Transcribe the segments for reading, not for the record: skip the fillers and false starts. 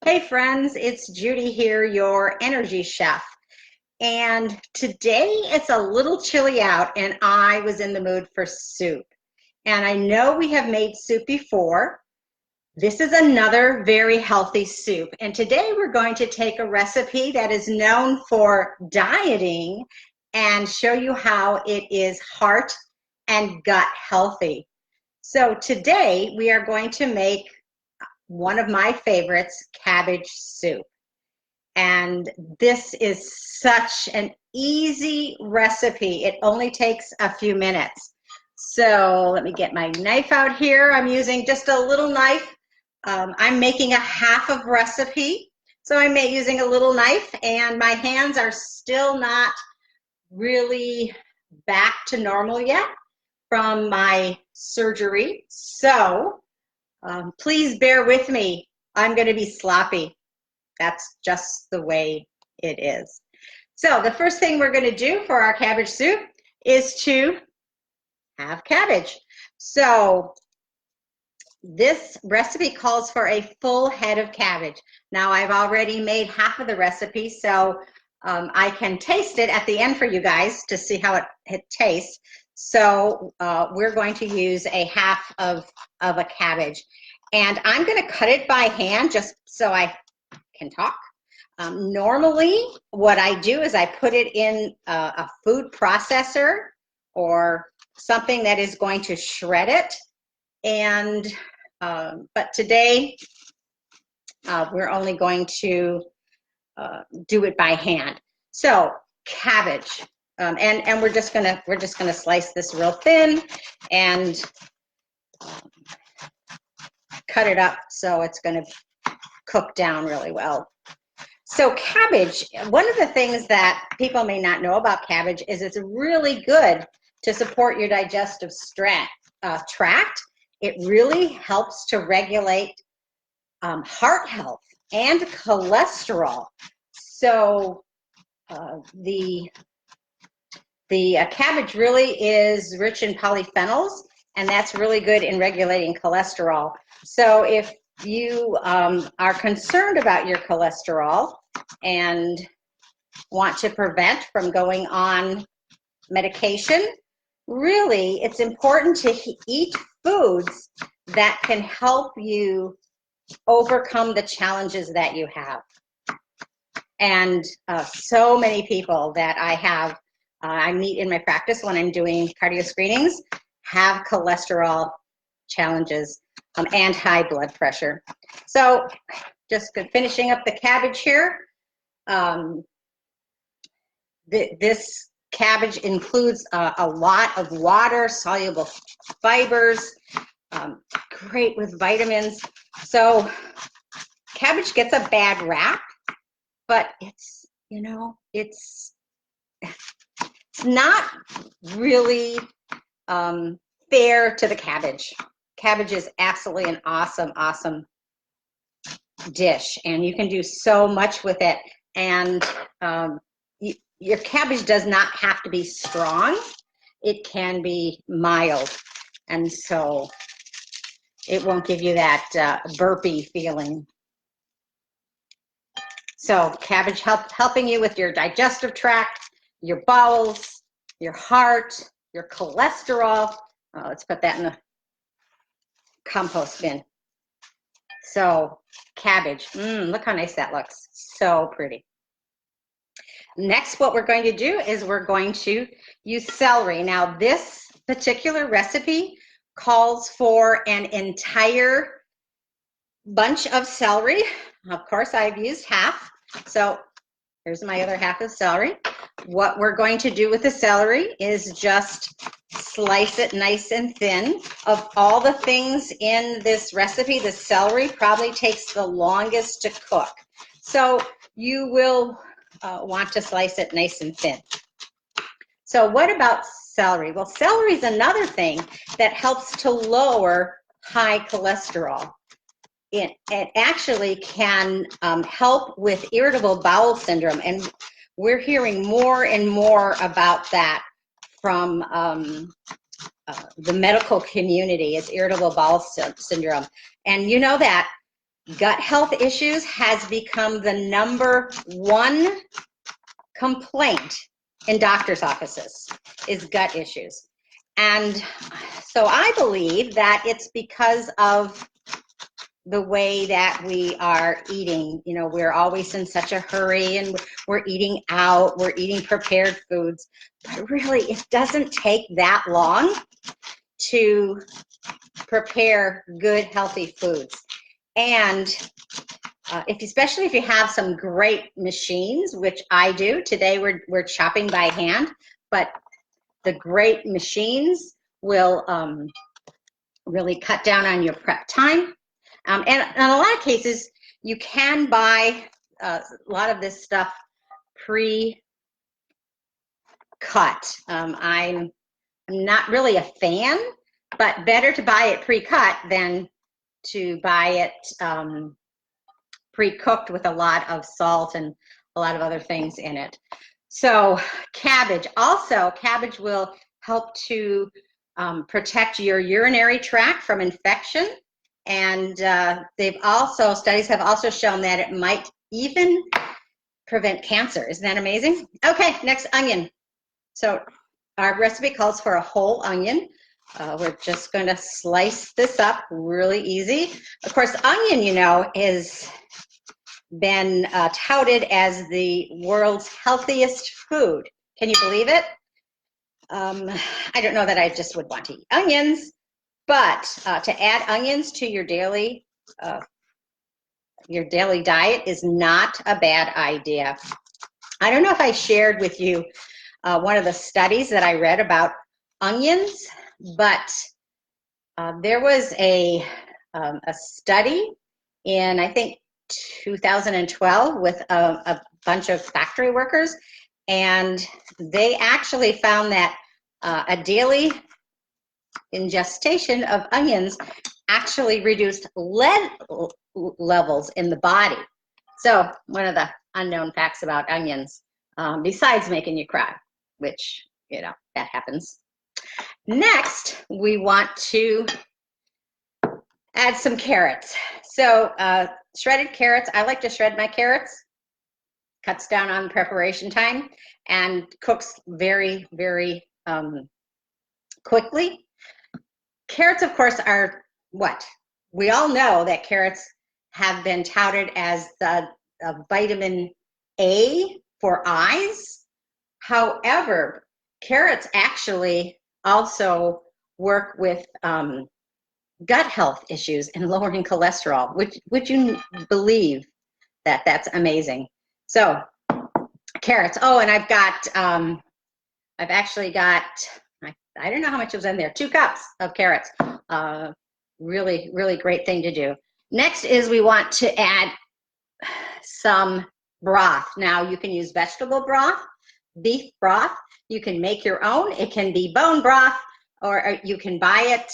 Hey friends, it's Judy here, your energy chef. And today it's a little chilly out and I was in the mood for soup. And I know we have made soup before. This is another very healthy soup. And today we're going to take a recipe that is known for dieting and show you how it is heart and gut healthy. So today we are going to make one of my favorites, cabbage soup. And this is such an easy recipe. It only takes a few minutes. So let me get my knife out here. I'm using just a little knife. I'm making a half of recipe. So I'm using a little knife and my hands are still not really back to normal yet from my surgery. So please bear with me. I'm going to be sloppy. That's just the way it is. So the first thing we're going to do for our cabbage soup is to have cabbage. So this recipe calls for a full head of cabbage. Now I've already made half of the recipe, so I can taste it at the end for you guys to see how it tastes. So we're going to use a half of a cabbage. And I'm going to cut it by hand just so I can talk. Normally, what I do is I put it in a food processor or something that is going to shred it. And but today, we're only going to do it by hand. So cabbage. And we're just gonna slice this real thin and cut it up so it's gonna cook down really well. So cabbage, one of the things that people may not know about cabbage is it's really good to support your digestive tract. It really helps to regulate heart health and cholesterol. So the cabbage really is rich in polyphenols, and that's really good in regulating cholesterol. So if you are concerned about your cholesterol and want to prevent from going on medication, really it's important to eat foods that can help you overcome the challenges that you have. And so many people that I meet in my practice when I'm doing cardio screenings have cholesterol challenges and high blood pressure. So just finishing up the cabbage here. This cabbage includes a lot of water, soluble fibers, great with vitamins. So cabbage gets a bad rap, but it's not really fair to the cabbage. Cabbage is absolutely an awesome dish, and you can do so much with it. And your cabbage does not have to be strong. It can be mild, and so it won't give you that burpy feeling. So cabbage helping you with your digestive tract, your bowels, your heart, your cholesterol. Let's put that in the compost bin. So cabbage, look how nice that looks. So pretty. Next, what we're going to do is we're going to use celery. Now this particular recipe calls for an entire bunch of celery. Of course, I've used half. So here's my other half of celery. What we're going to do with the celery is just slice it nice and thin. Of all the things in this recipe, the celery probably takes the longest to cook. So you will want to slice it nice and thin. So what about celery? Well, celery is another thing that helps to lower high cholesterol. It actually can help with irritable bowel syndrome, and we're hearing more and more about that from the medical community. Is irritable bowel syndrome, and you know that Gut health issues has become the #1 complaint in doctor's offices, is gut issues. And so I believe that it's because of the way that we are eating. You know, we're always in such a hurry, and we're eating out, we're eating prepared foods, but really it doesn't take that long to prepare good, healthy foods. And especially if you have some great machines, which I do. Today we're chopping by hand, but the great machines will really cut down on your prep time. And in a lot of cases, you can buy a lot of this stuff pre-cut. I'm not really a fan, but better to buy it pre-cut than to buy it pre-cooked with a lot of salt and a lot of other things in it. So cabbage will help to protect your urinary tract from infection. And studies have also shown that it might even prevent cancer. Isn't that amazing? Okay, next, onion. So our recipe calls for a whole onion. We're just going to slice this up really easy. Of course, onion, you know, is been touted as the world's healthiest food. Can you believe it? I don't know that I just would want to eat onions, but to add onions to your daily diet is not a bad idea. I don't know if I shared with you one of the studies that I read about onions, but there was a study in, I think, 2012 with a bunch of factory workers, and they actually found that a daily ingestion of onions actually reduced lead levels in the body. So one of the unknown facts about onions, besides making you cry, which, you know, that happens. Next, we want to add some carrots. So shredded carrots, I like to shred my carrots. Cuts down on preparation time and cooks very, very quickly. Carrots, of course, are what? We all know that carrots have been touted as the vitamin A for eyes. However, carrots actually also work with gut health issues and lowering cholesterol. Would you believe that? That's amazing. So carrots. Oh, and I've actually got, I don't know how much was in there, 2 cups of carrots. Really, really great thing to do. Next is we want to add some broth. Now you can use vegetable broth, beef broth. You can make your own. It can be bone broth, or you can buy it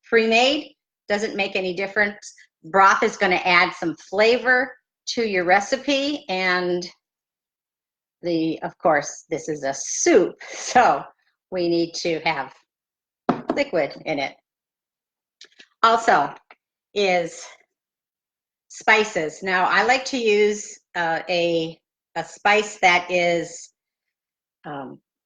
pre-made. Doesn't make any difference. Broth is going to add some flavor to your recipe, and of course, this is a soup, so we need to have liquid in it. Also is spices. Now, I like to use a spice that is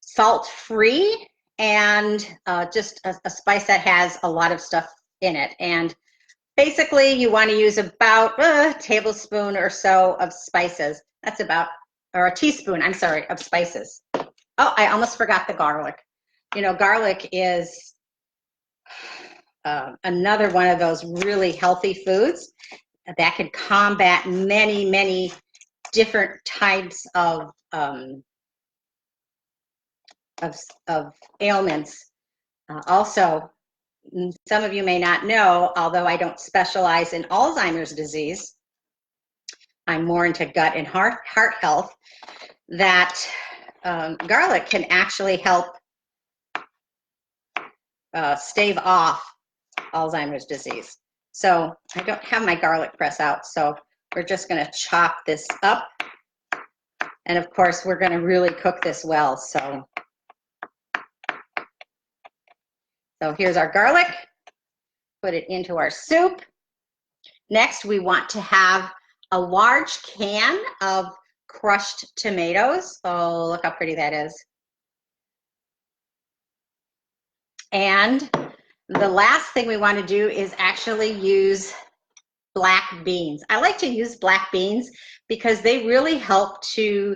salt-free, and just a spice that has a lot of stuff in it. And basically, you want to use about a tablespoon or so of spices. That's about, or a teaspoon, I'm sorry, of spices. Oh, I almost forgot the garlic. You know, garlic is another one of those really healthy foods that can combat many, many different types of ailments. Also, some of you may not know, although I don't specialize in Alzheimer's disease, I'm more into gut and heart health, that garlic can actually help stave off Alzheimer's disease. So I don't have my garlic press out, so we're just going to chop this up. And of course, we're going to really cook this well. So here's our garlic. Put it into our soup. Next, we want to have a large can of crushed tomatoes. Oh, look how pretty that is. And the last thing we want to do is actually use black beans. I like to use black beans because they really help to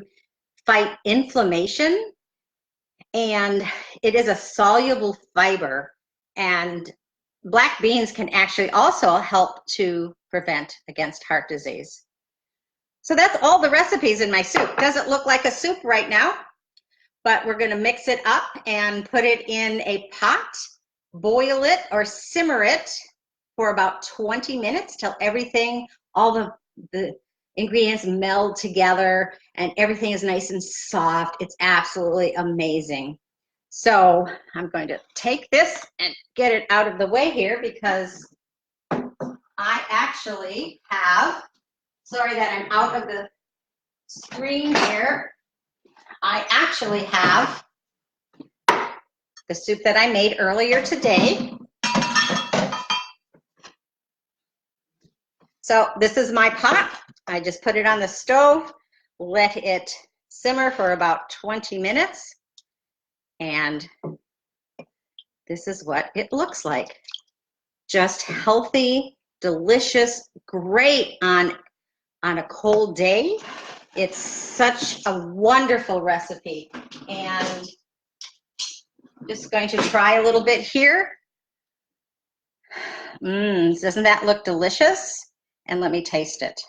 fight inflammation, and it is a soluble fiber, and black beans can actually also help to prevent against heart disease. So that's all the recipes in my soup. Doesn't look like a soup right now, but we're going to mix it up and put it in a pot, boil it or simmer it for about 20 minutes till everything, all the ingredients meld together and everything is nice and soft. It's absolutely amazing. So I'm going to take this and get it out of the way here because I actually have, sorry that I'm out of the screen here, I actually have the soup that I made earlier today. So this is my pot. I just put it on the stove, let it simmer for about 20 minutes, and this is what it looks like. Just healthy, delicious, great on a cold day. It's such a wonderful recipe, and just going to try a little bit here. Doesn't that look delicious? And let me taste it.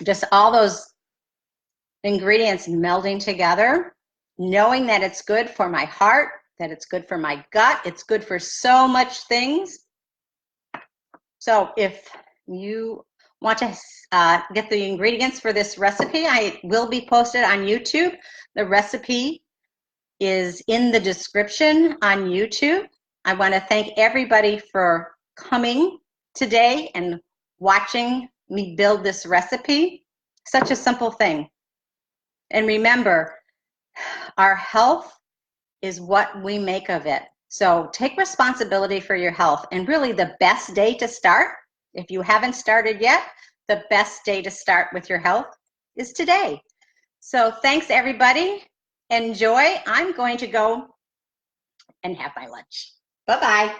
Just all those ingredients melding together, knowing that it's good for my heart, that it's good for my gut, it's good for so much things. So if you want to get the ingredients for this recipe, I will be posted on YouTube. The recipe is in the description on YouTube. I want to thank everybody for coming today and watching me build this recipe. Such a simple thing. And remember, our health is what we make of it. So take responsibility for your health. And really the best day to start, if you haven't started yet, the best day to start with your health is today. So thanks everybody. Enjoy. I'm going to go and have my lunch. Bye-bye.